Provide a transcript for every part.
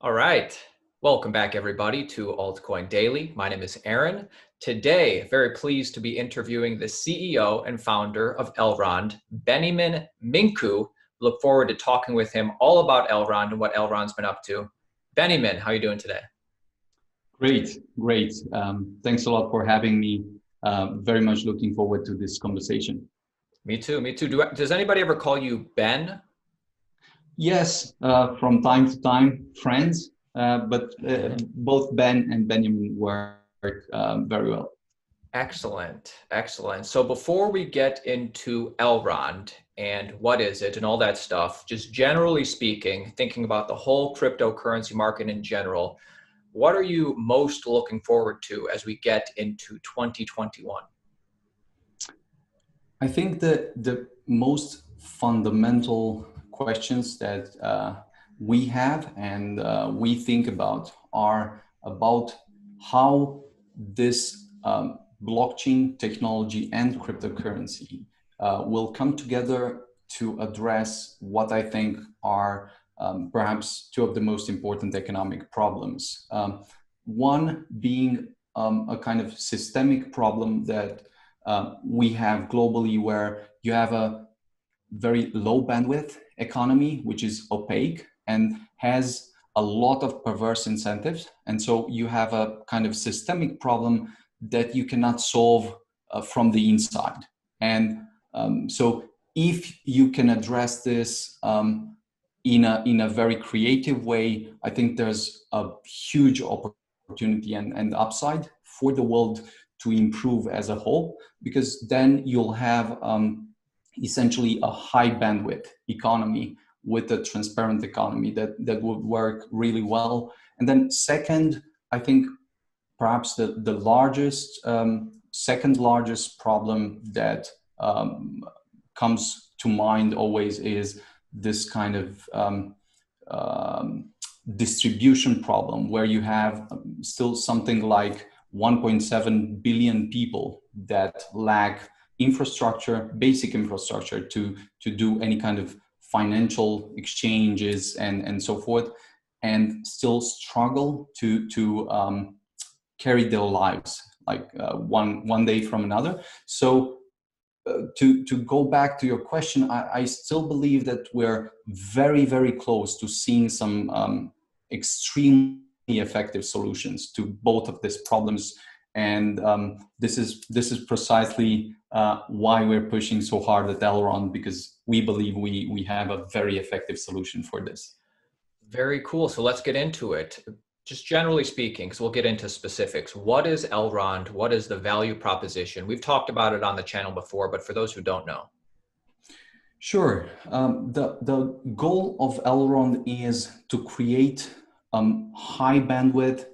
All right. Welcome back, everybody, to AltCoinDaily. My name is Aaron. Today, very pleased to be interviewing the CEO and founder of Elrond, Beniamin Mincu. Look forward to talking with him all about Elrond and what Elrond's been up to. Beniamin, how are you doing today? Great. Thanks a lot for having me. Very much looking forward to this conversation. Me too. Does anybody ever call you Ben? Yes, from time to time, friends, but both Ben and Benjamin work very well. Excellent. So before we get into Elrond and what is it and all that stuff, just generally speaking, thinking about the whole cryptocurrency market in general, what are you most looking forward to as we get into 2021? I think that the most fundamental questions that we have and we think about are about how this blockchain technology and cryptocurrency will come together to address what I think are perhaps two of the most important economic problems. One being a kind of systemic problem that we have globally, where you have a very low bandwidth economy, which is opaque and has a lot of perverse incentives. And so you have a kind of systemic problem that you cannot solve from the inside. And so if you can address this in a very creative way, I think there's a huge opportunity and upside for the world to improve as a whole, because then you'll have essentially a high bandwidth economy with a transparent economy that would work really well. And then second, I think perhaps the largest, second largest problem that comes to mind always is this kind of distribution problem, where you have still something like 1.7 billion people that lack infrastructure, basic infrastructure to do any kind of financial exchanges and so forth, and still struggle to carry their lives like one day from another. So to go back to your question, I still believe that we're very, very close to seeing some extremely effective solutions to both of these problems. And this is precisely why we're pushing so hard at Elrond, because we believe we have a very effective solution for this. Very cool. So let's get into it. Just generally speaking, because we'll get into specifics, what is Elrond? What is the value proposition? We've talked about it on the channel before, but for those who don't know. Sure. The goal of Elrond is to create high bandwidth,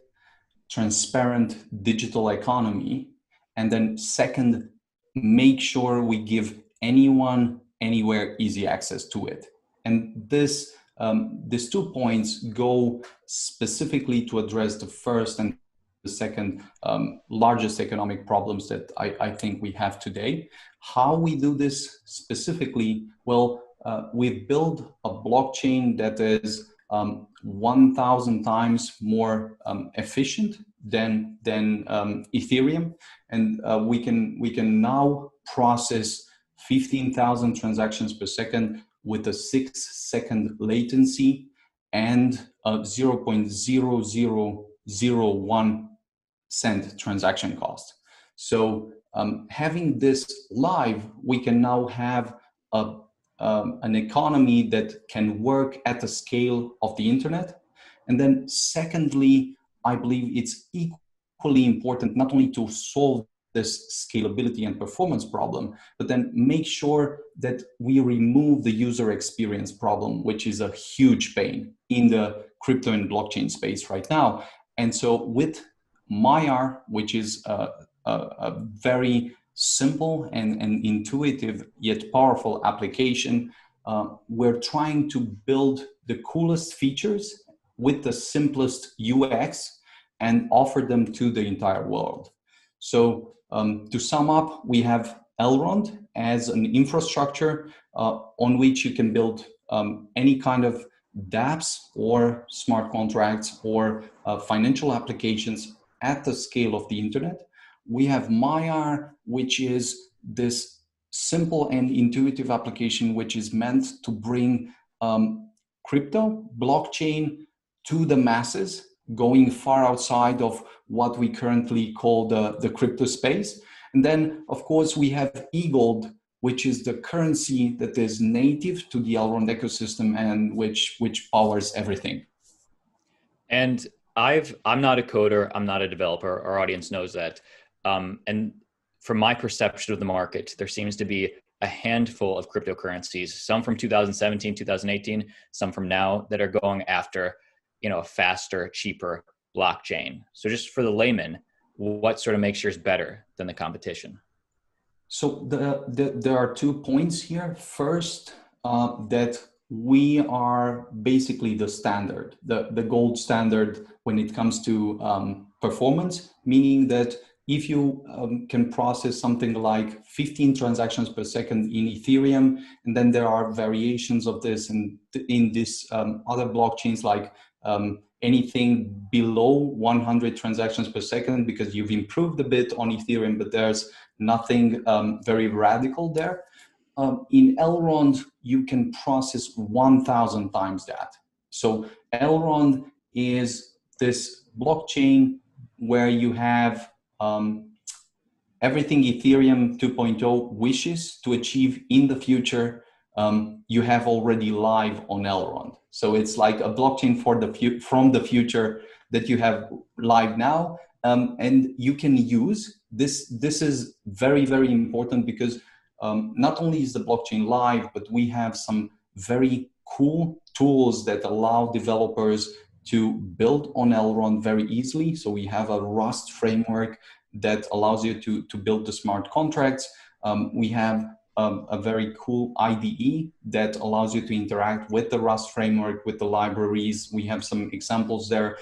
transparent digital economy. And then second, make sure we give anyone, anywhere, easy access to it. And these 2 points go specifically to address the first and the second largest economic problems that I think we have today. How we do this specifically? Well, we've built a blockchain that is 1,000 times more efficient than Ethereum, and we can now process 15,000 transactions per second with a 6-second latency and a 0.0001 cent transaction cost. So having this live, we can now have an economy that can work at the scale of the internet. And then secondly, I believe it's equally important not only to solve this scalability and performance problem, but then make sure that we remove the user experience problem, which is a huge pain in the crypto and blockchain space right now. And so with Maiar, which is a very simple and intuitive yet powerful application, we're trying to build the coolest features with the simplest UX and offer them to the entire world. So to sum up, we have Elrond as an infrastructure on which you can build any kind of dApps or smart contracts or financial applications at the scale of the internet. We have Maiar, which is this simple and intuitive application which is meant to bring crypto, blockchain to the masses, going far outside of what we currently call the crypto space. And then, of course, we have eGold, which is the currency that is native to the Elrond ecosystem and which powers everything. And I'm not a coder, I'm not a developer. Our audience knows that. And from my perception of the market, there seems to be a handful of cryptocurrencies, some from 2017, 2018, some from now, that are going after, a faster, cheaper blockchain. So just for the layman, what sort of makes yours better than the competition? So there are 2 points here. First, that we are basically the standard, the gold standard when it comes to performance, meaning that if you can process something like 15 transactions per second in Ethereum, and then there are variations of this in this other blockchains, like anything below 100 transactions per second, because you've improved a bit on Ethereum, but there's nothing very radical there. In Elrond, you can process 1,000 times that. So Elrond is this blockchain where you have everything Ethereum 2.0 wishes to achieve in the future, you have already live on Elrond. So it's like a blockchain from the future that you have live now, and you can use this. This is very, very important because not only is the blockchain live, but we have some very cool tools that allow developers to build on Elrond very easily. So we have a Rust framework that allows you to build the smart contracts. We have a very cool IDE that allows you to interact with the Rust framework, with the libraries. We have some examples there.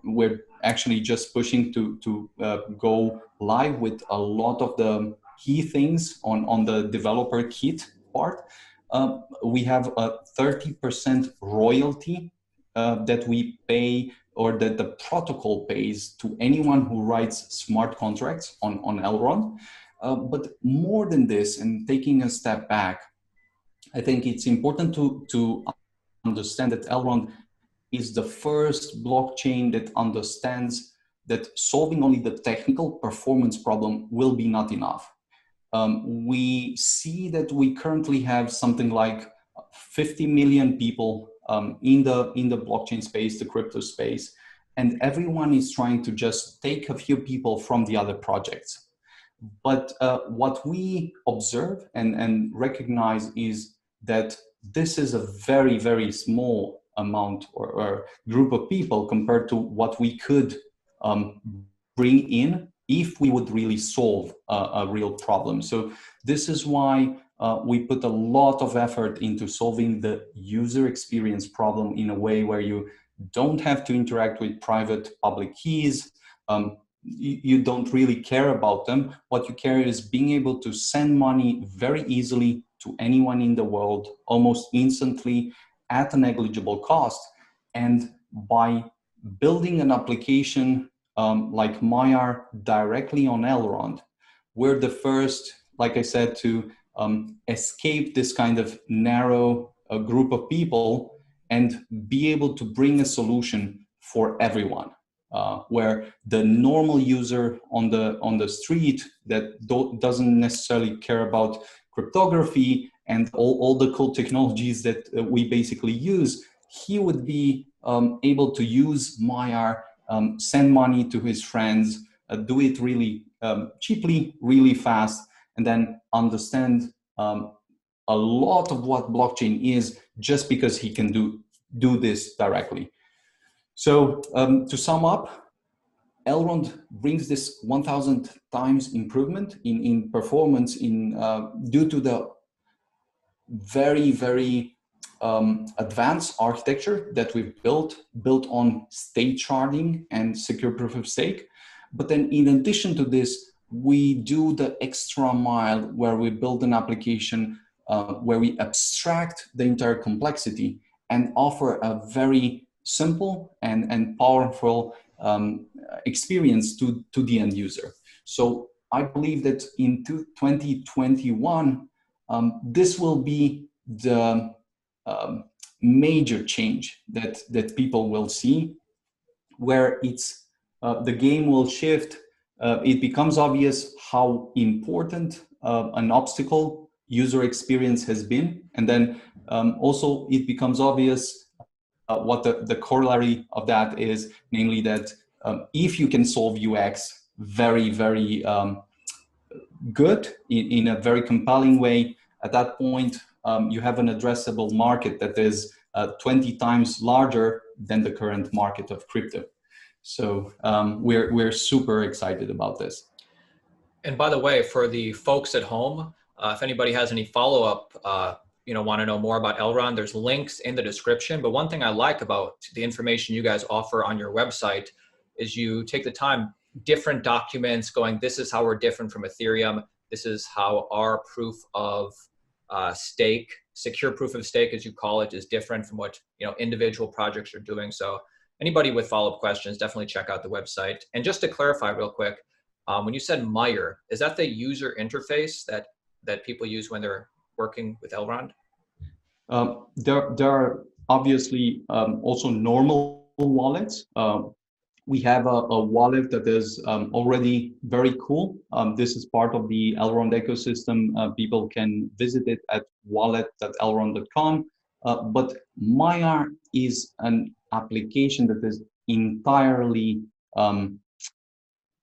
We're actually just pushing to go live with a lot of the key things on the developer kit part. We have a 30% royalty that we pay, or that the protocol pays to anyone who writes smart contracts on Elrond. But more than this, and taking a step back, I think it's important to understand that Elrond is the first blockchain that understands that solving only the technical performance problem will be not enough. We see that we currently have something like 50 million people in the blockchain space, the crypto space, and everyone is trying to just take a few people from the other projects. But what we observe and recognize is that this is a very, very small amount or group of people compared to what we could bring in if we would really solve a real problem. So this is why we put a lot of effort into solving the user experience problem in a way where you don't have to interact with private public keys. You don't really care about them. What you care is being able to send money very easily to anyone in the world, almost instantly, at a negligible cost. And by building an application like Maiar directly on Elrond, we're the first, like I said, to escape this kind of narrow group of people and be able to bring a solution for everyone. Where the normal user on the street that doesn't necessarily care about cryptography and all the cool technologies that we basically use, he would be able to use Maiar, send money to his friends, do it really cheaply, really fast, and then understand a lot of what blockchain is just because he can do this directly. So to sum up, Elrond brings this 1,000 times improvement in performance due to the very, very advanced architecture that we've built on state sharding and secure proof of stake. But then in addition to this, we do the extra mile where we build an application where we abstract the entire complexity and offer a very simple and powerful experience to the end user. So I believe that in 2021, this will be the major change that people will see, where it's the game will shift. It becomes obvious how important an obstacle user experience has been, and then also it becomes obvious what the corollary of that is, namely that if you can solve UX very good in a very compelling way, at that point you have an addressable market that is 20 times larger than the current market of crypto. So we're super excited about this. And by the way, for the folks at home, if anybody has any follow-up, want to know more about Elrond, there's links in the description. But one thing I like about the information you guys offer on your website is you take the time, different documents going, this is how we're different from Ethereum. This is how our proof of stake, secure proof of stake, as you call it, is different from what individual projects are doing. So anybody with follow-up questions, definitely check out the website. And just to clarify real quick, when you said Meyer, is that the user interface that people use when they're working with Elrond? There are obviously also normal wallets. We have a wallet that is already very cool. This is part of the Elrond ecosystem. People can visit it at wallet.elrond.com. But Meyer is an application that is entirely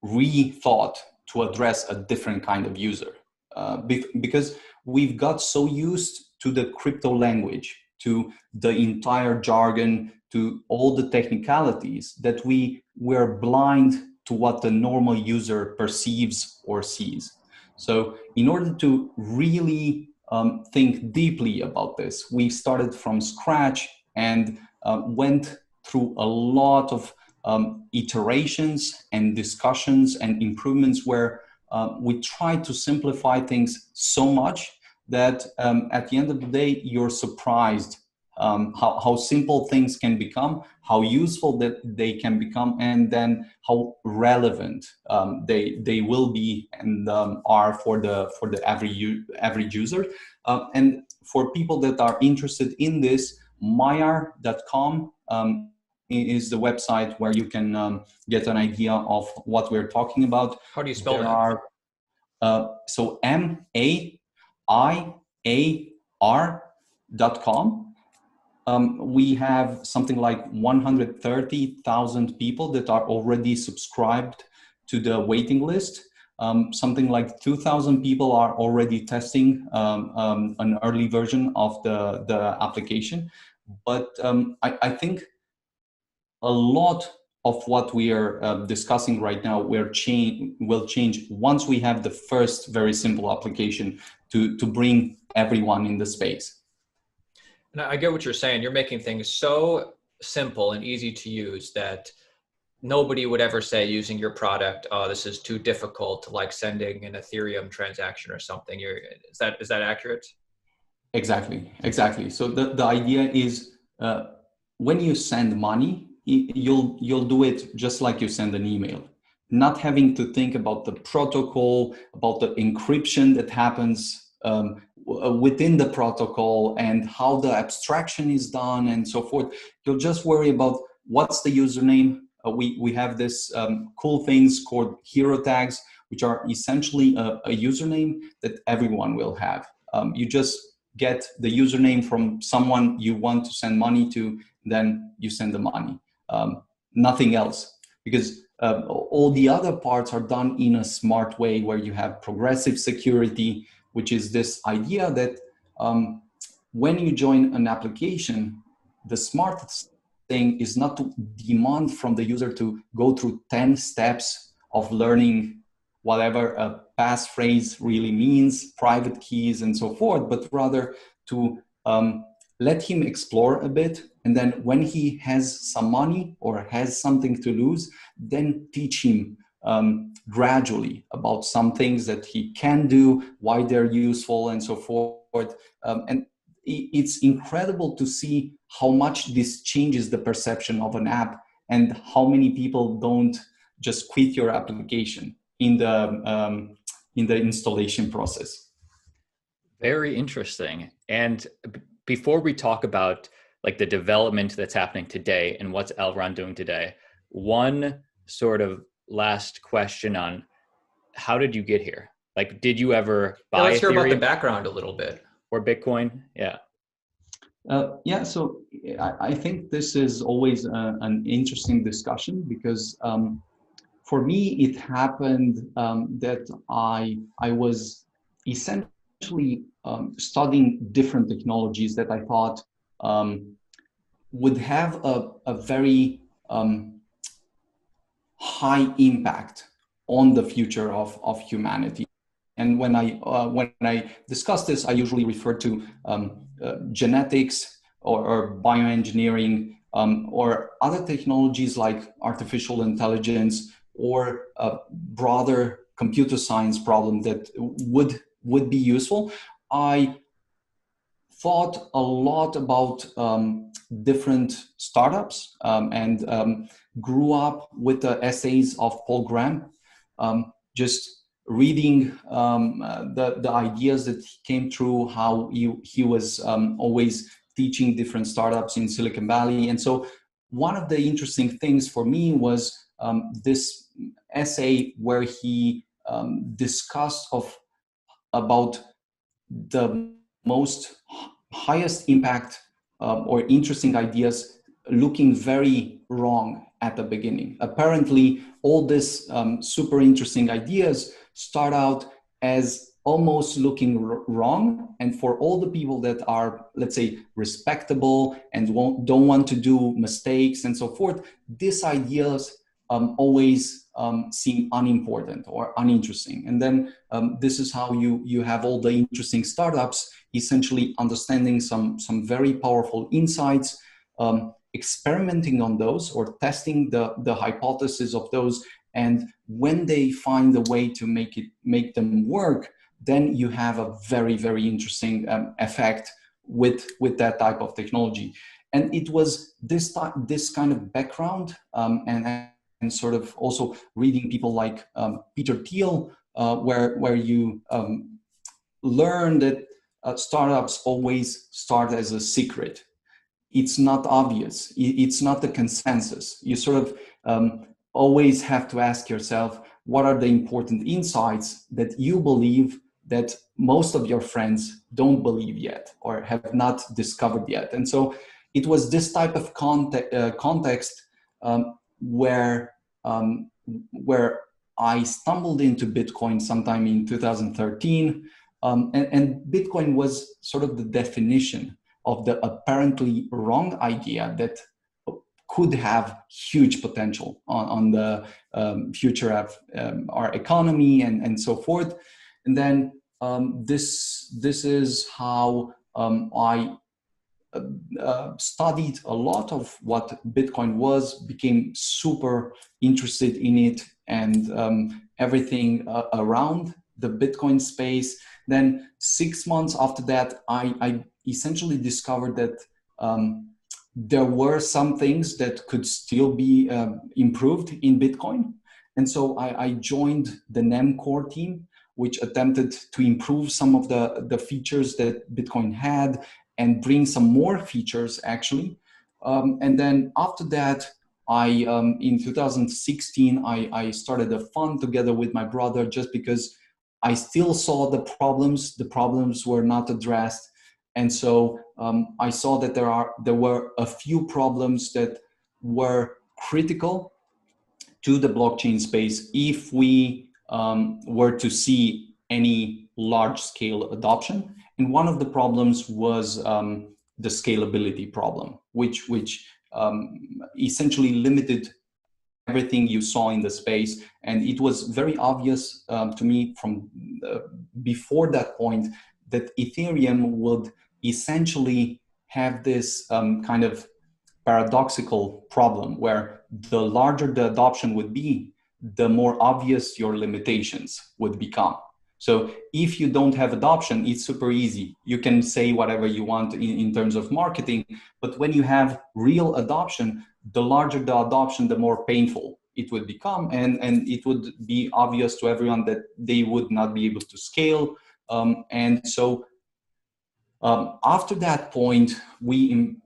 rethought to address a different kind of user, because we've got so used to the crypto language, to the entire jargon, to all the technicalities, that we were blind to what the normal user perceives or sees. So in order to really think deeply about this, we started from scratch and went through a lot of iterations and discussions and improvements where we try to simplify things so much that at the end of the day, you're surprised how simple things can become, how useful that they can become, and then how relevant they will be and are for the average user. And for people that are interested in this, Meyer.com is the website where you can get an idea of what we're talking about. How do you spell that? So MAIAR.com. We have something like 130,000 people that are already subscribed to the waiting list. Something like 2,000 people are already testing an early version of the application. But I think a lot of what we are discussing right now will change once we have the first very simple application to bring everyone in the space. And I get what you're saying. You're making things so simple and easy to use that nobody would ever say using your product, oh, this is too difficult, like sending an Ethereum transaction or something. Is that accurate? Exactly. So the idea is when you send money, you'll do it just like you send an email, not having to think about the protocol, about the encryption that happens within the protocol and how the abstraction is done and so forth. You'll just worry about what's the username. We have this cool things called hero tags, which are essentially a username that everyone will have. You just get the username from someone you want to send money to, then you send the money. Nothing else, because all the other parts are done in a smart way where you have progressive security, which is this idea that when you join an application, the smartest thing is not to demand from the user to go through 10 steps of learning whatever a passphrase really means, private keys and so forth, but rather to let him explore a bit. And then when he has some money or has something to lose, then teach him gradually about some things that he can do, why they're useful and so forth. And it's incredible to see how much this changes the perception of an app and how many people don't just quit your application in the installation process. Very interesting. And before we talk about like the development that's happening today and what's Elrond doing today, one sort of last question on how did you get here? Like, did you ever buy let's hear about the Ethereum background a little bit. or Bitcoin? Yeah. Yeah, so I think this is always an interesting discussion because for me, it happened that I was essentially studying different technologies that I thought would have a very high impact on the future of humanity. And when I discuss this, I usually refer to genetics or bioengineering or other technologies like artificial intelligence or a broader computer science problem that would be useful. I thought a lot about different startups and grew up with the essays of Paul Graham, just reading the ideas that came through, how he was always teaching different startups in Silicon Valley. And so one of the interesting things for me was this essay where he discussed about the most highest impact or interesting ideas looking very wrong at the beginning. Apparently, all these super interesting ideas start out as almost looking wrong. And for all the people that are, let's say, respectable and don't want to do mistakes and so forth, these ideas always seem unimportant or uninteresting. And then this is how you have all the interesting startups essentially understanding some very powerful insights, experimenting on those or testing the hypothesis of those. And when they find a way to make them work, then you have a very, very interesting effect with that type of technology. And it was this kind of background and sort of also reading people like Peter Thiel, where you learn that startups always start as a secret. It's not obvious. It's not the consensus. You sort of always have to ask yourself, what are the important insights that you believe that most of your friends don't believe yet or have not discovered yet? And so it was this type of context where I stumbled into Bitcoin sometime in 2013. And Bitcoin was sort of the definition of the apparently wrong idea that could have huge potential on the future of our economy and so forth. And then this is how I studied a lot of what Bitcoin was, became super interested in it and everything around the Bitcoin space. Then 6 months after that, I essentially discovered that there were some things that could still be improved in Bitcoin. And so I joined the NEM core team, which attempted to improve some of the features that Bitcoin had and bring some more features actually. And then after that, in 2016, I started a fund together with my brother just because I still saw the problems were not addressed. And so I saw that there were a few problems that were critical to the blockchain space if we were to see any large scale adoption. And one of the problems was the scalability problem, which essentially limited everything you saw in the space. And it was very obvious to me from before that point that Ethereum would essentially have this kind of paradoxical problem where the larger the adoption would be, the more obvious your limitations would become. So if you don't have adoption, it's super easy. You can say whatever you want in terms of marketing, but when you have real adoption, the larger the adoption, the more painful it would become, and it would be obvious to everyone that they would not be able to scale. After that point,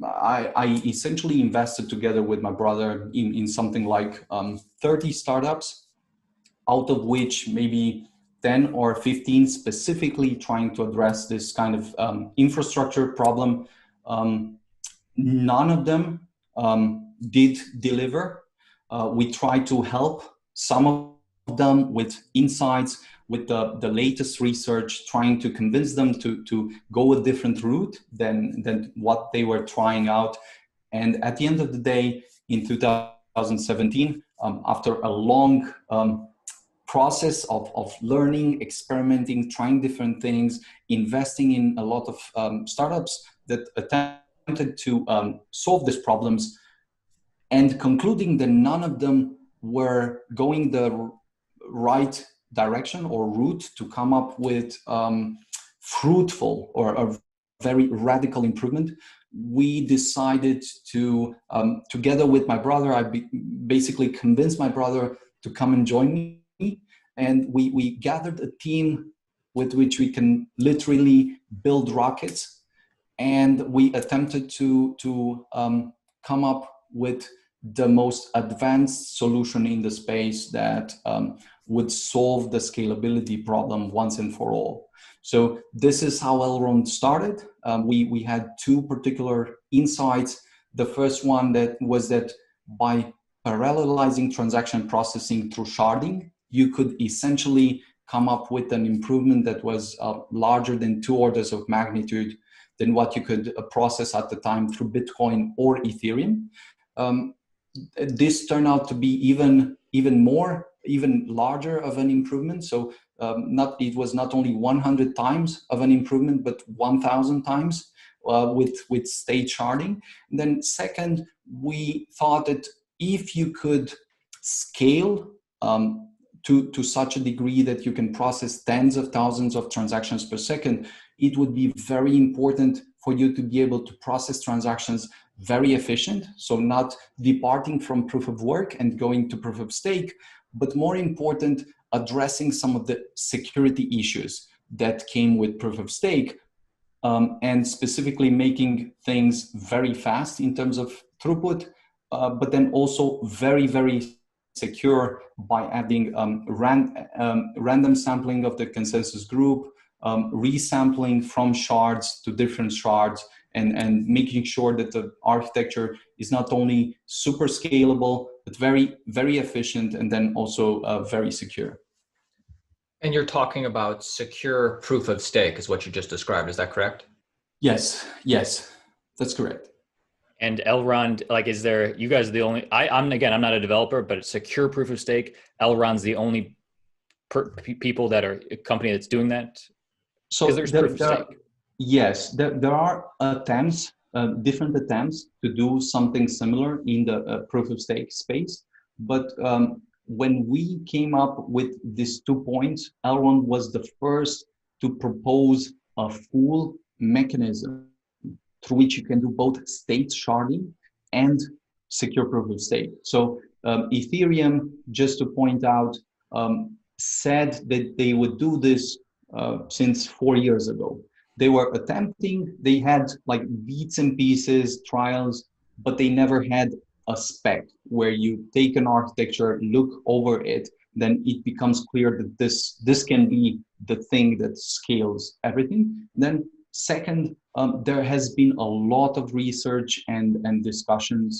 I essentially invested together with my brother in something like 30 startups, out of which maybe 10 or 15 specifically trying to address this kind of infrastructure problem. None of them did deliver. We tried to help some of them with insights, with the latest research, trying to convince them to go a different route than what they were trying out. And at the end of the day, in 2017, after a long process of learning, experimenting, trying different things, investing in a lot of startups that attempted to solve these problems, and concluding that none of them were going the right direction or route to come up with fruitful or a very radical improvement, we decided to, together with my brother, basically convinced my brother to come and join me. And we gathered a team with which we can literally build rockets. And we attempted to come up with the most advanced solution in the space that would solve the scalability problem once and for all. So this is how Elrond started. We had two particular insights. The first one was that by parallelizing transaction processing through sharding, you could essentially come up with an improvement that was larger than 2 orders of magnitude than what you could process at the time through Bitcoin or Ethereum. This turned out to be even larger of an improvement. So it was not only 100 times of an improvement, but 1,000 times with state sharding. And then second, we thought that if you could scale to such a degree that you can process tens of thousands of transactions per second, it would be very important for you to be able to process transactions very efficient. So not departing from proof of work and going to proof of stake, but more important, addressing some of the security issues that came with proof of stake, and specifically making things very fast in terms of throughput, but then also very, very secure by adding random sampling of the consensus group, resampling from shards to different shards, and making sure that the architecture is not only super scalable, but very, very efficient, and then also very secure. And you're talking about secure proof of stake is what you just described. Is that correct? Yes, that's correct. And Elrond, like, is there, you guys are the only, I'm not a developer, but secure proof of stake, Elrond's the only people that are a company that's doing that? So there's proof of stake. Yes, there are attempts, different attempts to do something similar in the proof of stake space. But when we came up with these 2 points, Elrond was the first to propose a full mechanism through which you can do both state sharding and secure proof of stake. So Ethereum, just to point out, said that they would do this since 4 years ago. They were attempting, they had like bits and pieces, trials, but they never had a spec where you take an architecture, look over it, then it becomes clear that this can be the thing that scales everything. Then second, there has been a lot of research and discussion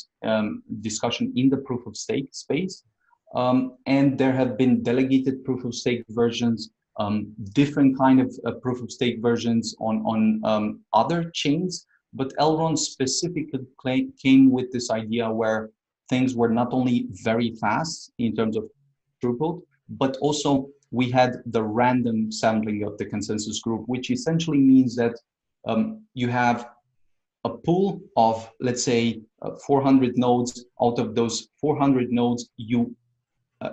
in the proof of stake space. And there have been delegated proof of stake versions, different kind of proof of stake versions on other chains. But Elrond specifically came with this idea where things were not only very fast in terms of throughput, but also we had the random sampling of the consensus group, which essentially means that you have a pool of, let's say, 400 nodes. Out of those 400 nodes,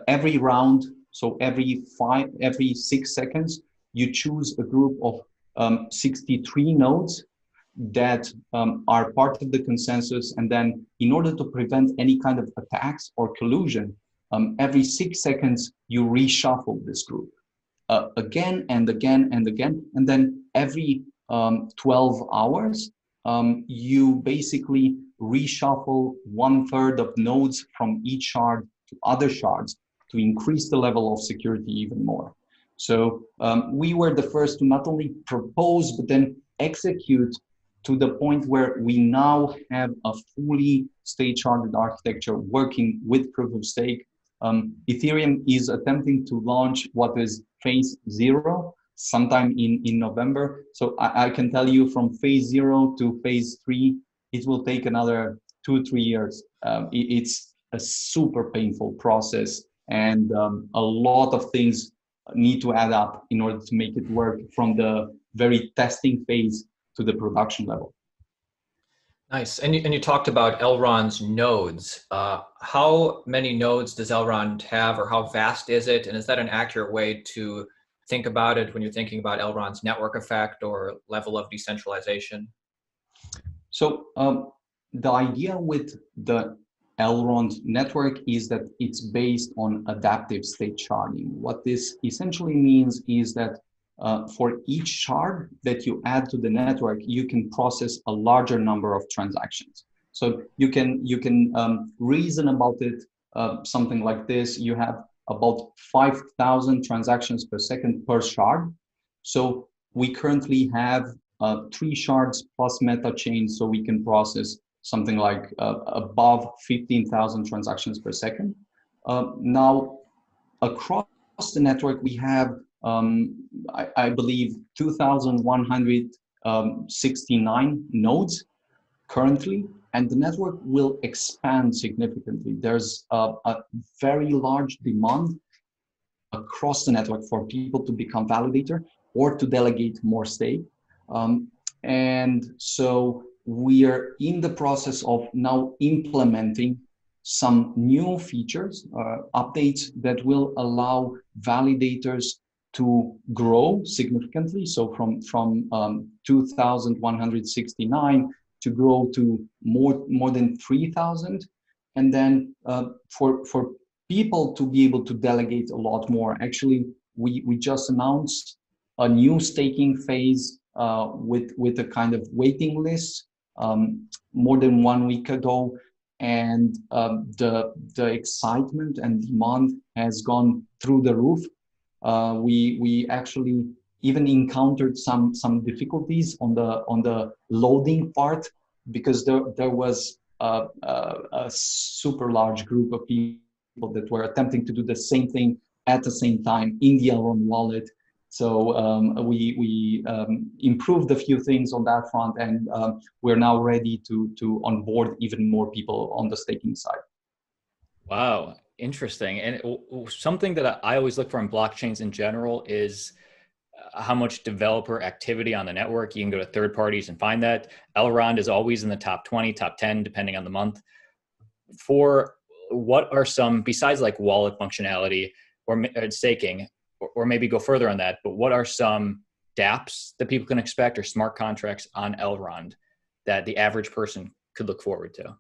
every round, so every 6 seconds, you choose a group of 63 nodes that are part of the consensus. And then in order to prevent any kind of attacks or collusion, every 6 seconds, you reshuffle this group again and again and again. And then every 12 hours, you basically reshuffle 1/3 of nodes from each shard to other shards to increase the level of security even more. So we were the first to not only propose, but then execute to the point where we now have a fully state-chartered architecture working with proof of stake. Ethereum is attempting to launch what is phase 0 sometime in November. So I can tell you from phase 0 to phase 3, it will take another 2-3 years. It's a super painful process, and a lot of things need to add up in order to make it work from the very testing phase to the production level. Nice. And you talked about Elrond's nodes. How many nodes does Elrond have, or how vast is it? And is that an accurate way to think about it when you're thinking about Elrond's network effect or level of decentralization? So the idea with the Elrond network is that it's based on adaptive state sharding. What this essentially means is that for each shard that you add to the network, you can process a larger number of transactions. So you can reason about it something like this. You have about 5,000 transactions per second per shard. So we currently have 3 shards plus meta chain, so we can process something like above 15,000 transactions per second. Now, across the network, we have I believe 2,169 nodes currently, and the network will expand significantly. There's a very large demand across the network for people to become validator or to delegate more stake. And so we are in the process of now implementing some new features, updates that will allow validators to grow significantly. So from 2,169 to grow to more than 3,000. And then for people to be able to delegate a lot more. Actually, we just announced a new staking phase with a kind of waiting list more than 1 week ago. And the excitement and demand has gone through the roof. We actually even encountered some difficulties on the loading part, because there was a super large group of people that were attempting to do the same thing at the same time in the Elrond wallet. So we improved a few things on that front, and we're now ready to onboard even more people on the staking side. Wow, interesting. And something that I always look for in blockchains in general is how much developer activity on the network. You can go to third parties and find that. Elrond is always in the top 20, top 10, depending on the month. For what are some, besides like wallet functionality or staking, or maybe go further on that, but what are some dApps that people can expect or smart contracts on Elrond that the average person could look forward to?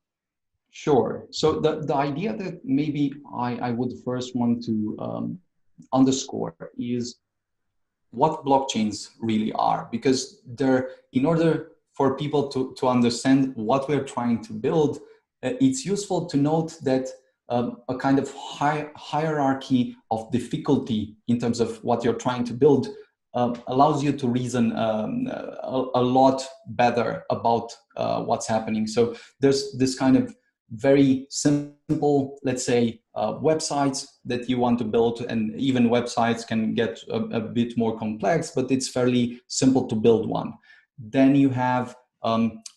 Sure. So the idea that maybe I would first want to underscore is what blockchains really are, because in order for people to understand what we're trying to build, it's useful to note that a kind of hierarchy of difficulty in terms of what you're trying to build allows you to reason a lot better about what's happening. So there's this kind of very simple, let's say, websites that you want to build, and even websites can get a bit more complex, but it's fairly simple to build one. Then you have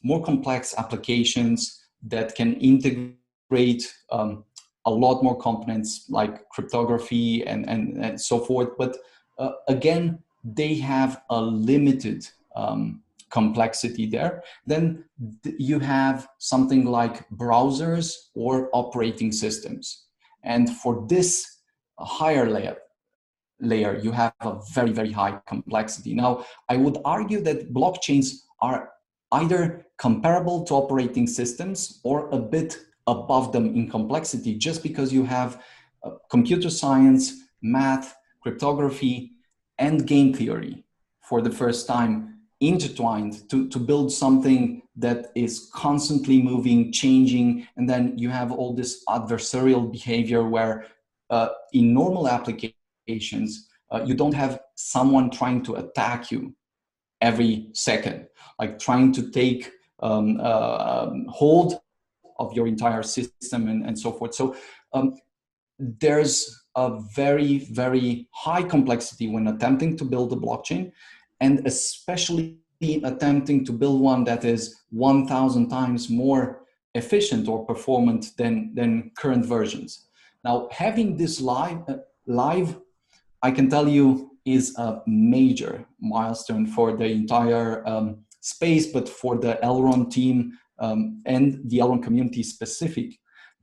more complex applications that can integrate a lot more components like cryptography and so forth. But again, they have a limited complexity there. Then you have something like browsers or operating systems. And for this higher layer, layer, you have a very, very high complexity. Now, I would argue that blockchains are either comparable to operating systems or a bit above them in complexity, just because you have computer science, math, cryptography, and game theory for the first time intertwined to build something that is constantly moving, changing, and then you have all this adversarial behavior where in normal applications, you don't have someone trying to attack you every second, like trying to take hold of your entire system and so forth. So there's a very, very high complexity when attempting to build a blockchain, and especially attempting to build one that is 1,000 times more efficient or performant than current versions. Now, having this live, I can tell you, is a major milestone for the entire space, but for the Elrond team and the Elrond community specific,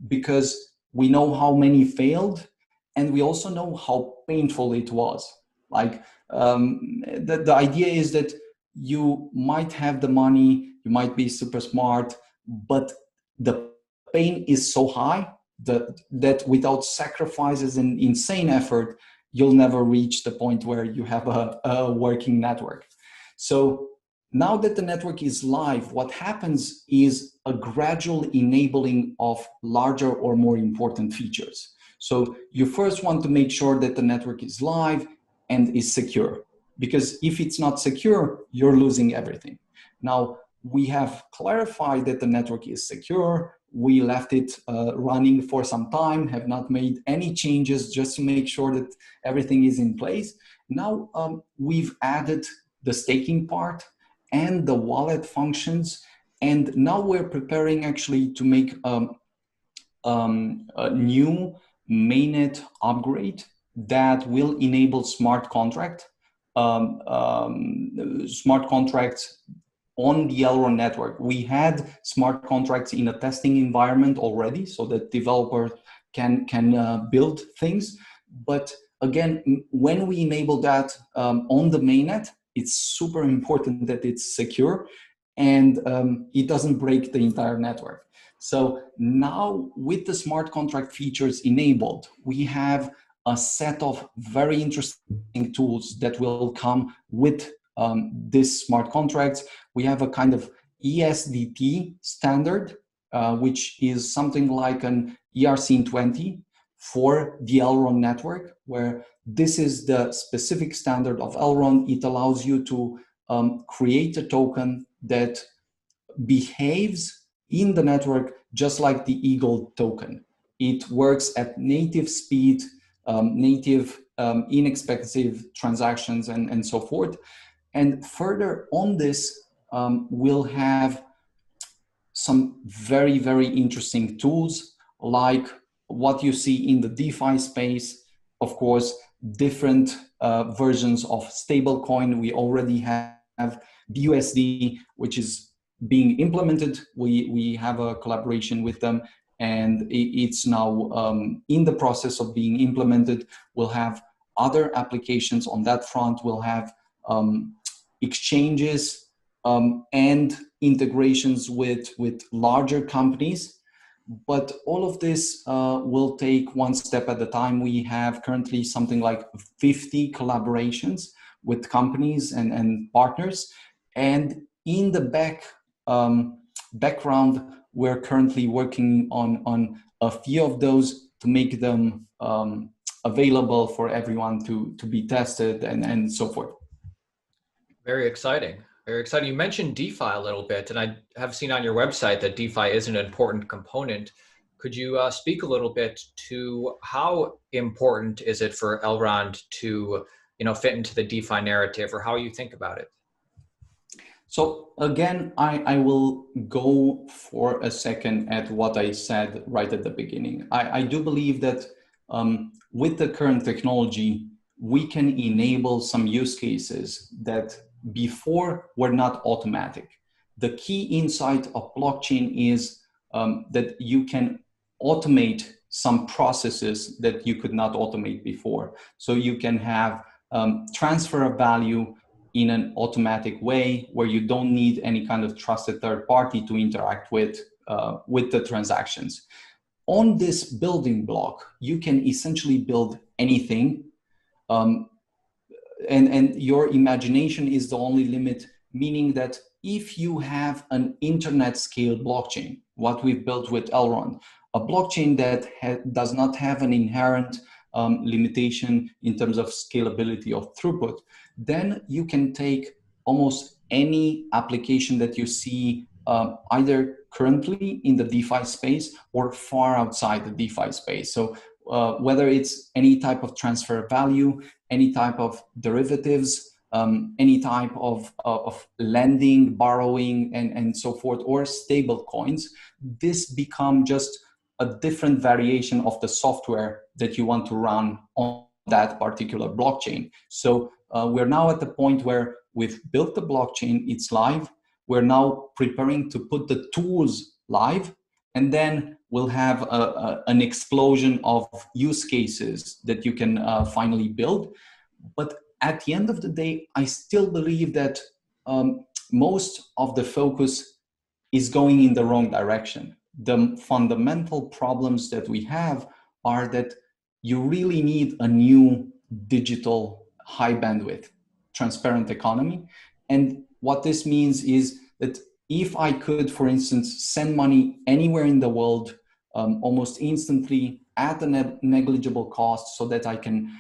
because we know how many failed, and we also know how painful it was. Like the idea is that you might have the money, you might be super smart, but the pain is so high that without sacrifices and insane effort, you'll never reach the point where you have a working network. So now that the network is live, what happens is a gradual enabling of larger or more important features. So you first want to make sure that the network is live and is secure, because if it's not secure, you're losing everything. Now, we have clarified that the network is secure. We left it running for some time, have not made any changes, just to make sure that everything is in place. Now we've added the staking part and the wallet functions. And now we're preparing actually to make a new mainnet upgrade that will enable smart contracts on the Elrond network. We had smart contracts in a testing environment already, so that developers can build things. But again, when we enable that on the mainnet, it's super important that it's secure and it doesn't break the entire network. So now with the smart contract features enabled, we have a set of very interesting tools that will come with these smart contracts. We have a kind of ESDT standard, which is something like an ERC20 for the Elrond network, where this is the specific standard of Elrond. It allows you to create a token that behaves in the network just like the Eagle token. It works at native speed, native inexpensive transactions, and so forth. And further on this, we'll have some very, very interesting tools like what you see in the DeFi space. Of course, different versions of stablecoin. We already have BUSD, which is being implemented. We have a collaboration with them, and it's now in the process of being implemented. We'll have other applications on that front. We'll have exchanges and integrations with larger companies. But all of this will take one step at a time. We have currently something like 50 collaborations with companies and partners. And in the background, we're currently working on a few of those to make them available for everyone to be tested and so forth. Very exciting. Very exciting. You mentioned DeFi a little bit, and I have seen on your website that DeFi is an important component. Could you speak a little bit to how important is it for Elrond to, fit into the DeFi narrative, or how you think about it? So again, I will go for a second at what I said right at the beginning. I do believe that with the current technology, we can enable some use cases that before were not automatic. The key insight of blockchain is that you can automate some processes that you could not automate before. So you can have transfer of value in an automatic way where you don't need any kind of trusted third party to interact with the transactions. On this building block, you can essentially build anything, and your imagination is the only limit, meaning that if you have an internet scale blockchain, what we've built with Elrond, a blockchain that does not have an inherent limitation in terms of scalability or throughput, then you can take almost any application that you see either currently in the DeFi space or far outside the DeFi space. So whether it's any type of transfer value, any type of derivatives, any type of lending, borrowing, and so forth, or stable coins, this become just a different variation of the software that you want to run on that particular blockchain. So we're now at the point where we've built the blockchain, it's live. We're now preparing to put the tools live, and then we'll have an explosion of use cases that you can finally build. But at the end of the day, I still believe that most of the focus is going in the wrong direction. The fundamental problems that we have are that you really need a new digital high bandwidth, transparent economy. And what this means is that if I could, for instance, send money anywhere in the world almost instantly at a negligible cost so that I can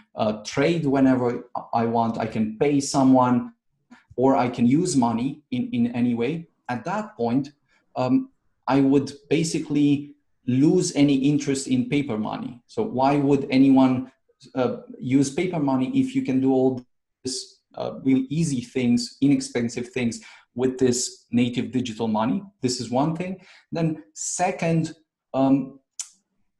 trade whenever I want, I can pay someone, or I can use money in any way, at that point, I would basically lose any interest in paper money. So why would anyone use paper money if you can do all this real easy things, inexpensive things with this native digital money? This is one thing. Then second,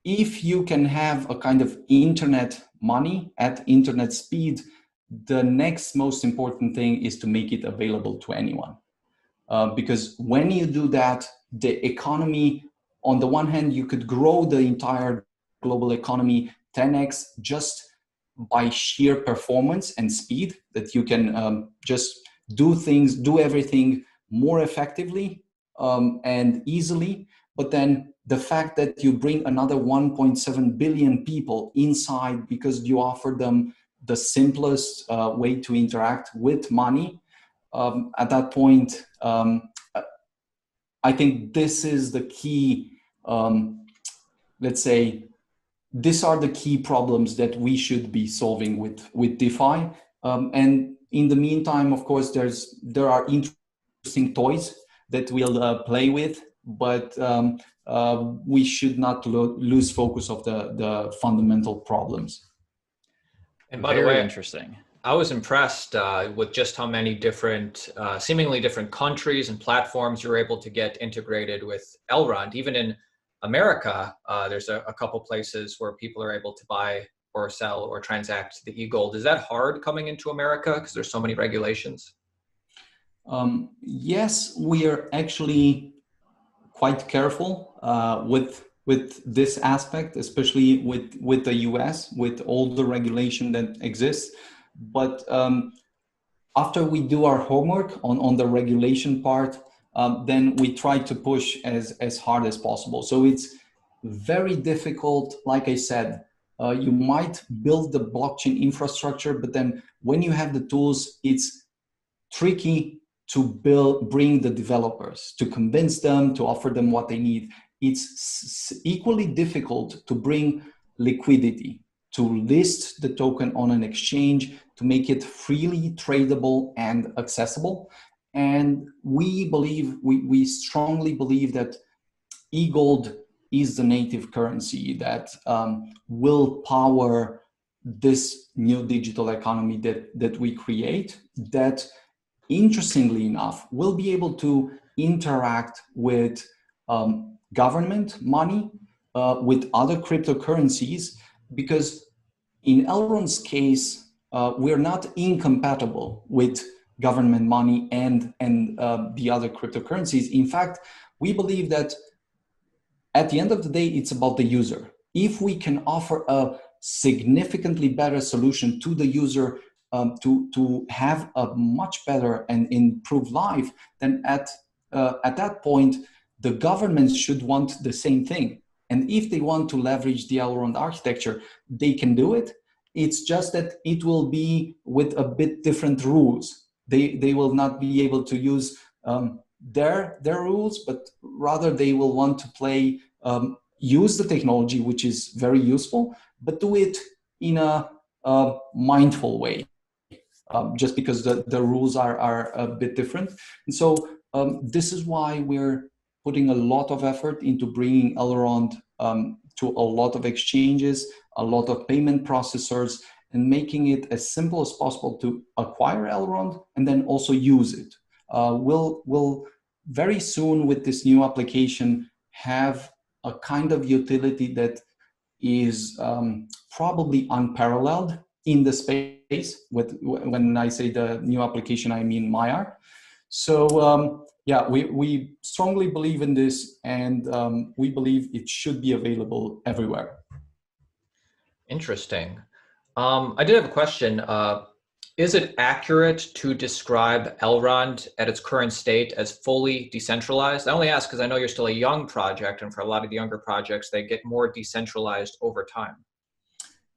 if you can have a kind of internet money at internet speed, the next most important thing is to make it available to anyone. Because when you do that, the economy, on the one hand, you could grow the entire global economy 10x just by sheer performance and speed, that you can just do things, do everything more effectively and easily. But then the fact that you bring another 1.7 billion people inside because you offer them the simplest way to interact with money, at that point, I think this is the key, let's say, these are the key problems that we should be solving with DeFi. And in the meantime, of course, there are interesting toys that we'll play with, but we should not lose focus of the fundamental problems. And by the way, interesting. I was impressed with just how many different, seemingly different countries and platforms you're able to get integrated with Elrond. Even in America, there's a couple places where people are able to buy or sell or transact the e-gold. Is that hard coming into America because there's so many regulations? Yes, we are actually quite careful with this aspect, especially with the US, with all the regulation that exists. But after we do our homework on the regulation part, then we try to push as hard as possible. So it's very difficult. Like I said, you might build the blockchain infrastructure, but then when you have the tools, it's tricky to bring the developers, to convince them, to offer them what they need. It's equally difficult to bring liquidity, to list the token on an exchange, to make it freely tradable and accessible. And we strongly believe that e-gold is the native currency that will power this new digital economy that we create, that interestingly enough will be able to interact with government money, with other cryptocurrencies, because in Elrond's case, we're not incompatible with government money and the other cryptocurrencies. In fact, we believe that at the end of the day, it's about the user. if we can offer a significantly better solution to the user to have a much better and improved life, then at that point, the governments should want the same thing. And if they want to leverage the Elrond architecture, they can do it. It's just that it will be with a bit different rules. They will not be able to use their rules, but rather they will want to play, use the technology, which is very useful, but do it in a mindful way, just because the rules are a bit different. And so this is why we're putting a lot of effort into bringing Elrond to a lot of exchanges, a lot of payment processors, and making it as simple as possible to acquire Elrond and then also use it. We'll very soon with this new application have a kind of utility that is probably unparalleled in the space. When I say the new application, I mean Maiar. So yeah, we strongly believe in this, and we believe it should be available everywhere. Interesting. I did have a question. Is it accurate to describe Elrond at its current state as fully decentralized? I only ask because I know you're still a young project, and for a lot of the younger projects, they get more decentralized over time.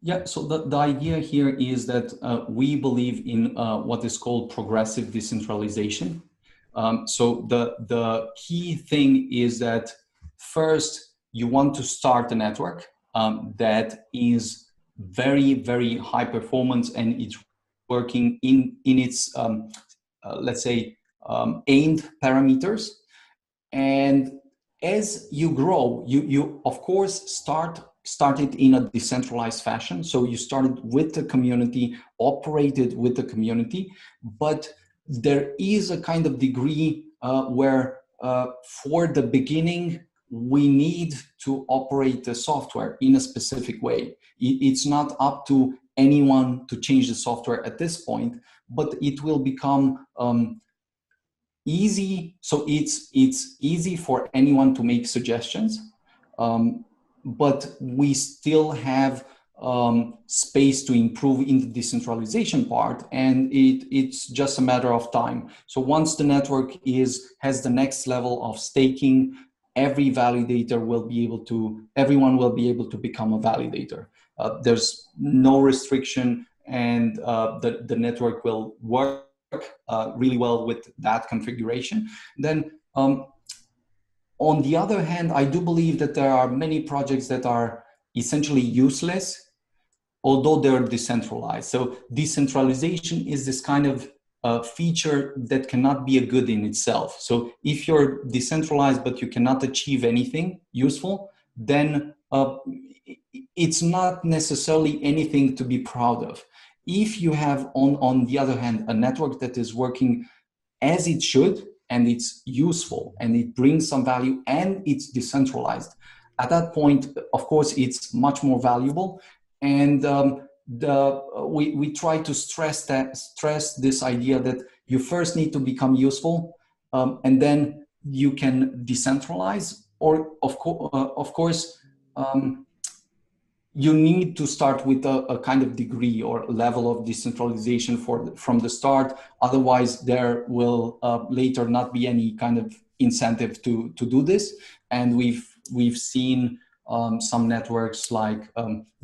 Yeah, so the idea here is that we believe in what is called progressive decentralization. So the key thing is that first, you want to start a network that is very, very high performance, and it's working in its, let's say, aimed parameters. And as you grow, you of course started in a decentralized fashion. So you started with the community, operated with the community, but there is a kind of degree where for the beginning, we need to operate the software in a specific way. It's not up to anyone to change the software at this point, but it will become easy. So it's easy for anyone to make suggestions, but we still have space to improve in the decentralization part, and it's just a matter of time. So once the network has the next level of staking, everyone will be able to become a validator. There's no restriction, and the network will work really well with that configuration. Then on the other hand, I do believe that there are many projects that are essentially useless, although they're decentralized. So decentralization is this kind of feature that cannot be a good in itself. So if you're decentralized but you cannot achieve anything useful, then it's not necessarily anything to be proud of. If you have, on the other hand, a network that is working as it should, and it's useful, and it brings some value, and it's decentralized, at that point, of course, it's much more valuable. And we try to stress this idea that you first need to become useful, and then you can decentralize. Or of course, you need to start with a kind of degree or level of decentralization from the start. Otherwise, there will later not be any kind of incentive to do this. And we've seen some networks like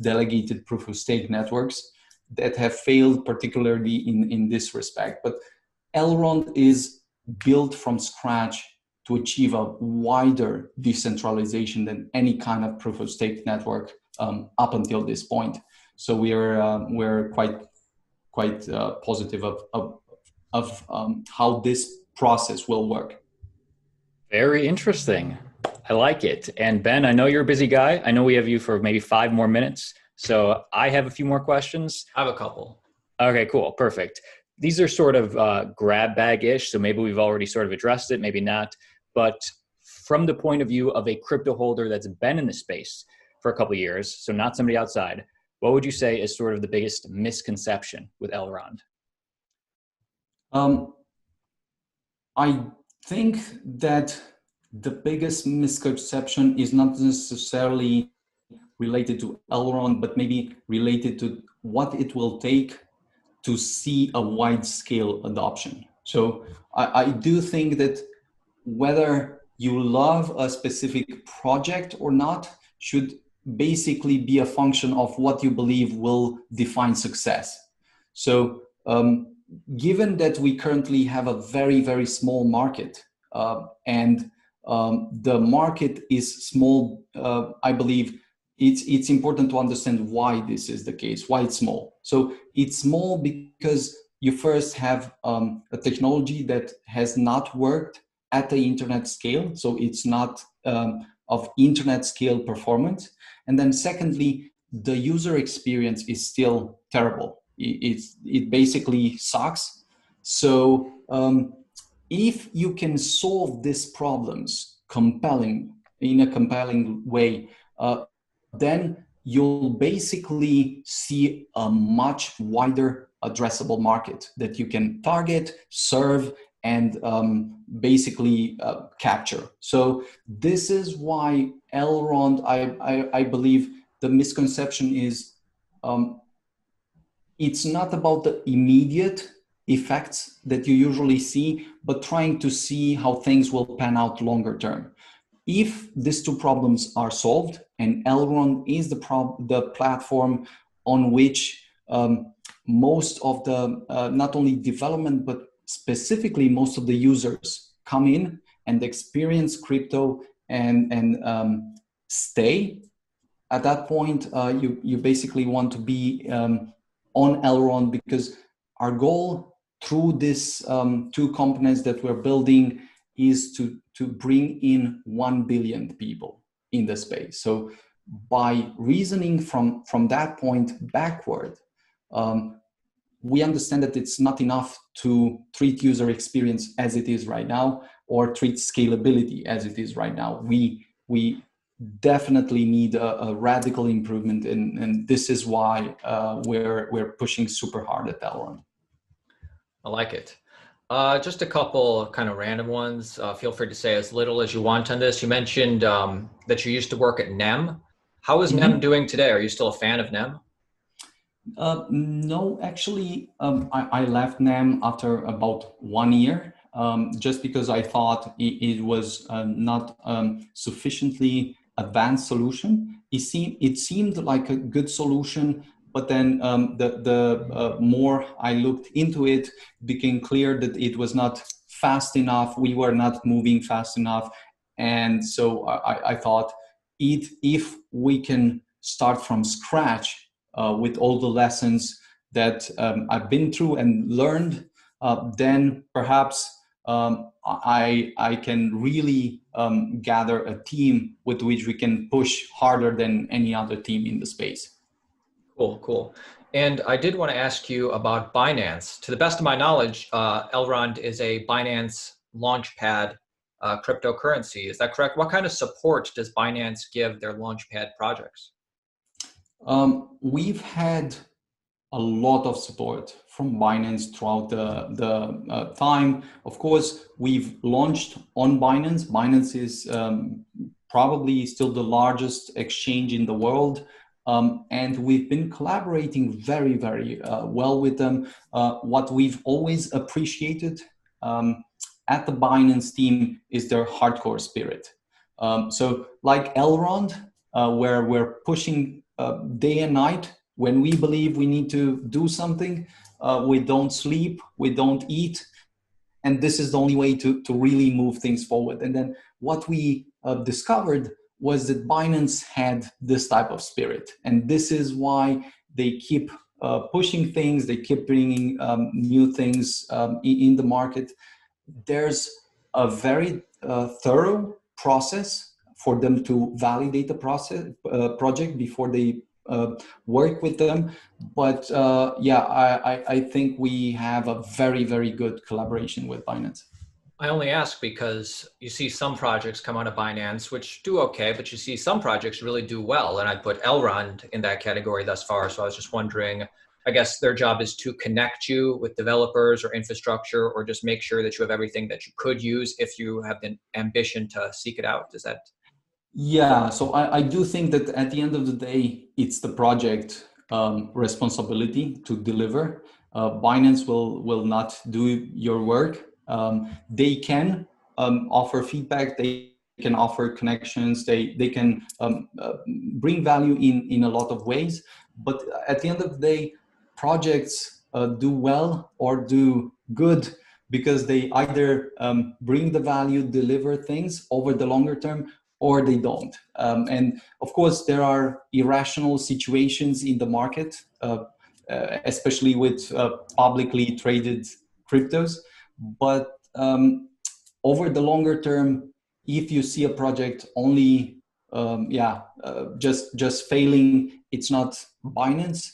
delegated proof of stake networks that have failed, particularly in this respect. But Elrond is built from scratch to achieve a wider decentralization than any kind of proof of stake network up until this point. So we're quite positive of how this process will work. Very interesting. I like it. And Ben, I know you're a busy guy. I know we have you for maybe 5 more minutes. So I have a few more questions. I have a couple. Okay, cool. Perfect. These are sort of grab bag-ish. So maybe we've already sort of addressed it, maybe not. But from the point of view of a crypto holder that's been in the space for a couple of years, so not somebody outside, what would you say is sort of the biggest misconception with Elrond? I think that the biggest misconception is not necessarily related to Elrond, but maybe related to what it will take to see a wide scale adoption. So I do think that whether you love a specific project or not should basically be a function of what you believe will define success. So given that we currently have a very, very small market and the market is small, I believe it's important to understand why this is the case, why it's small. So it's small because you first have a technology that has not worked at the internet scale. So it's not of internet scale performance. And then secondly, the user experience is still terrible. It basically sucks. So if you can solve these problems in a compelling way, then you'll basically see a much wider addressable market that you can target, serve, and basically capture. So this is why Elrond, I believe the misconception is it's not about the immediate effects that you usually see, but trying to see how things will pan out longer term. If these two problems are solved, and Elrond is the platform on which most of the not only development, but specifically most of the users come in and experience crypto and stay, at that point, you basically want to be on Elrond, because our goal through these two components that we're building is to bring in 1 billion people in the space. So by reasoning from that point backward, we understand that it's not enough to treat user experience as it is right now or treat scalability as it is right now. We definitely need a radical improvement, and this is why we're pushing super hard at Elrond. I like it. Just a couple kind of random ones. Feel free to say as little as you want on this. You mentioned that you used to work at NEM. How is NEM doing today? Are you still a fan of NEM? No, actually, I left NEM after about 1 year, just because I thought it was not sufficiently advanced solution. It seemed like a good solution, but then the more I looked into it, it became clear that it was not fast enough. We were not moving fast enough. And so I thought if we can start from scratch with all the lessons that I've been through and learned, then perhaps I can really gather a team with which we can push harder than any other team in the space. Cool, cool. And I did want to ask you about Binance. To the best of my knowledge, Elrond is a Binance Launchpad cryptocurrency. Is that correct? What kind of support does Binance give their Launchpad projects? We've had a lot of support from Binance throughout the time. Of course, we've launched on Binance. Binance is probably still the largest exchange in the world. And we've been collaborating very, very well with them. What we've always appreciated at the Binance team is their hardcore spirit. So like Elrond, where we're pushing day and night. When we believe we need to do something, we don't sleep, we don't eat. And this is the only way to really move things forward. And then what we discovered was that Binance had this type of spirit. And this is why they keep pushing things, they keep bringing new things in the market. There's a very thorough process for them to validate the project before they work with them. But yeah, I think we have a very, very good collaboration with Binance. I only ask because you see some projects come out of Binance which do okay, but you see some projects really do well. And I put Elrond in that category thus far. So I was just wondering, I guess their job is to connect you with developers or infrastructure, or just make sure that you have everything that you could use if you have the ambition to seek it out. Is that? Yeah, so I do think that at the end of the day, it's the project responsibility to deliver. Binance will not do your work. They can offer feedback. They can offer connections. They can bring value in a lot of ways. But at the end of the day, projects do well or do good because they either bring the value, deliver things over the longer term, or they don't. And of course, there are irrational situations in the market, especially with publicly traded cryptos. But over the longer term, if you see a project only, just failing, it's not Binance.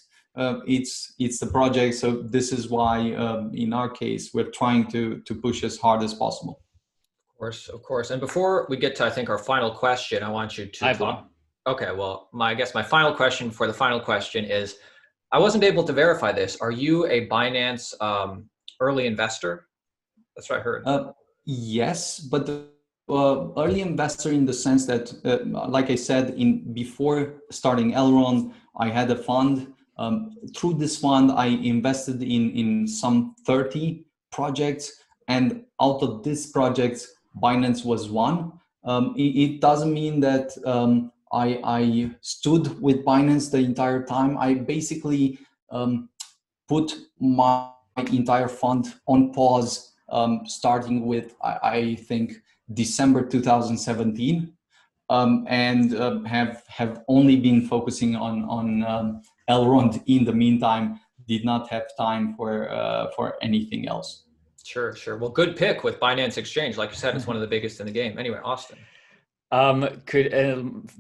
It's the project. So this is why, in our case, we're trying to push as hard as possible. Of course. And before we get to, I think, our final question, I want you to I have one. Okay, well, I guess my final question for the final question is, I wasn't able to verify this. Are you a Binance early investor? That's what I heard. Yes, but early investor in the sense that, like I said, before starting Elrond, I had a fund. Through this fund, I invested in some 30 projects, and out of these projects, Binance was one. It doesn't mean that I stood with Binance the entire time. I basically put my entire fund on pause, starting with, I think, December 2017, and have only been focusing on Elrond in the meantime. Did not have time for anything else. Sure. Well, good pick with Binance Exchange. Like you said, it's one of the biggest in the game. Anyway, Austin.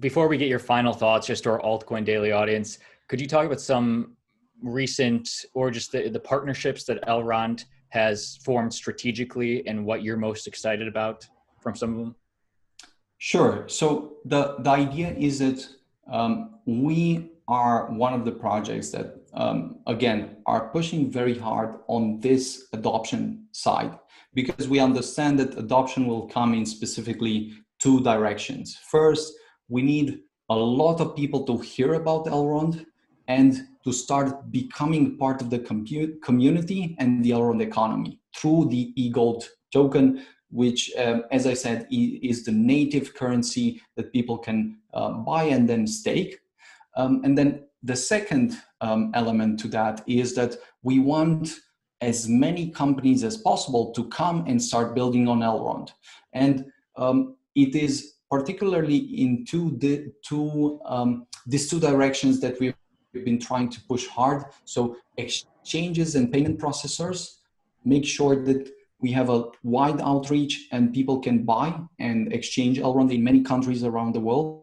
Before we get your final thoughts, just to our Altcoin Daily audience, could you talk about some recent or just the partnerships that Elrond has formed strategically and what you're most excited about from some of them? Sure. So the idea is that we are one of the projects that, again, are pushing very hard on this adoption side, because we understand that adoption will come in specifically two directions. First, we need a lot of people to hear about Elrond and to start becoming part of the community and the Elrond economy through the eGold token, which, as I said, is the native currency that people can buy and then stake. And then the second element to that is that we want as many companies as possible to come and start building on Elrond. And it is particularly in these two directions that we've been trying to push hard. So exchanges and payment processors make sure that we have a wide outreach and people can buy and exchange Elrond in many countries around the world.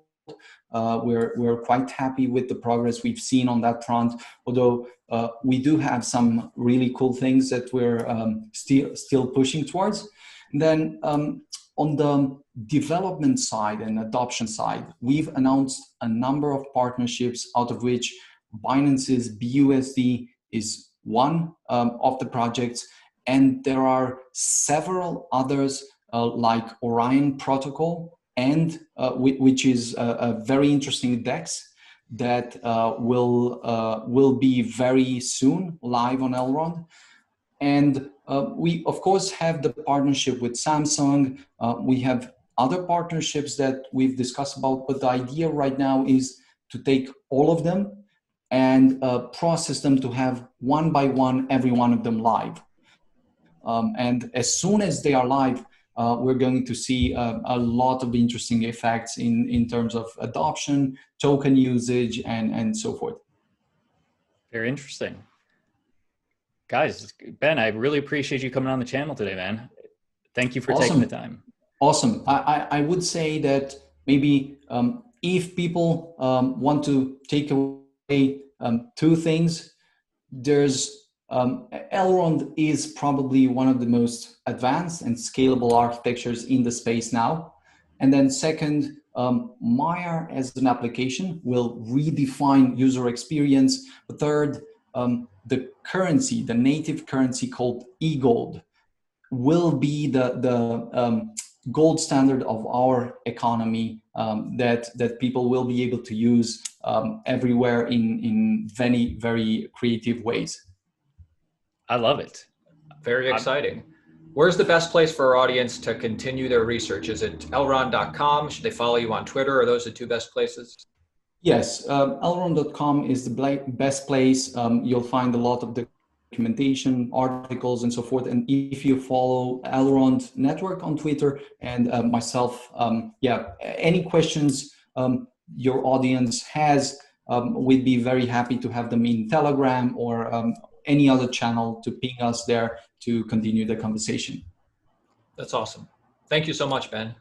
We're quite happy with the progress we've seen on that front, although we do have some really cool things that we're still pushing towards. And then on the development side and adoption side, we've announced a number of partnerships, out of which Binance's BUSD is one of the projects. And there are several others like Orion Protocol, and which is a very interesting DEX that will be very soon live on Elrond. And we, of course, have the partnership with Samsung. We have other partnerships that we've discussed about, but the idea right now is to take all of them and process them to have one by one, every one of them live. And as soon as they are live, we're going to see a lot of interesting effects in terms of adoption, token usage, and so forth. Very interesting. Guys, Ben, I really appreciate you coming on the channel today, man. Thank you for taking the time. Awesome. I would say that maybe if people want to take away two things, there's Elrond is probably one of the most advanced and scalable architectures in the space now. And then second, Maya as an application will redefine user experience. The third, the currency, the native currency called eGold, will be the gold standard of our economy that people will be able to use everywhere in very, very creative ways. I love it. Very exciting. Where's the best place for our audience to continue their research? Is it elrond.com? Should they follow you on Twitter? Are those the two best places? Yes, elrond.com is the best place. You'll find a lot of documentation, articles, and so forth. And if you follow Elrond Network on Twitter and myself, any questions your audience has, we'd be very happy to have them in Telegram or any other channel to ping us there to continue the conversation. That's awesome. Thank you so much, Ben.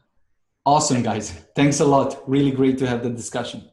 Awesome, guys. Thanks a lot. Really great to have the discussion.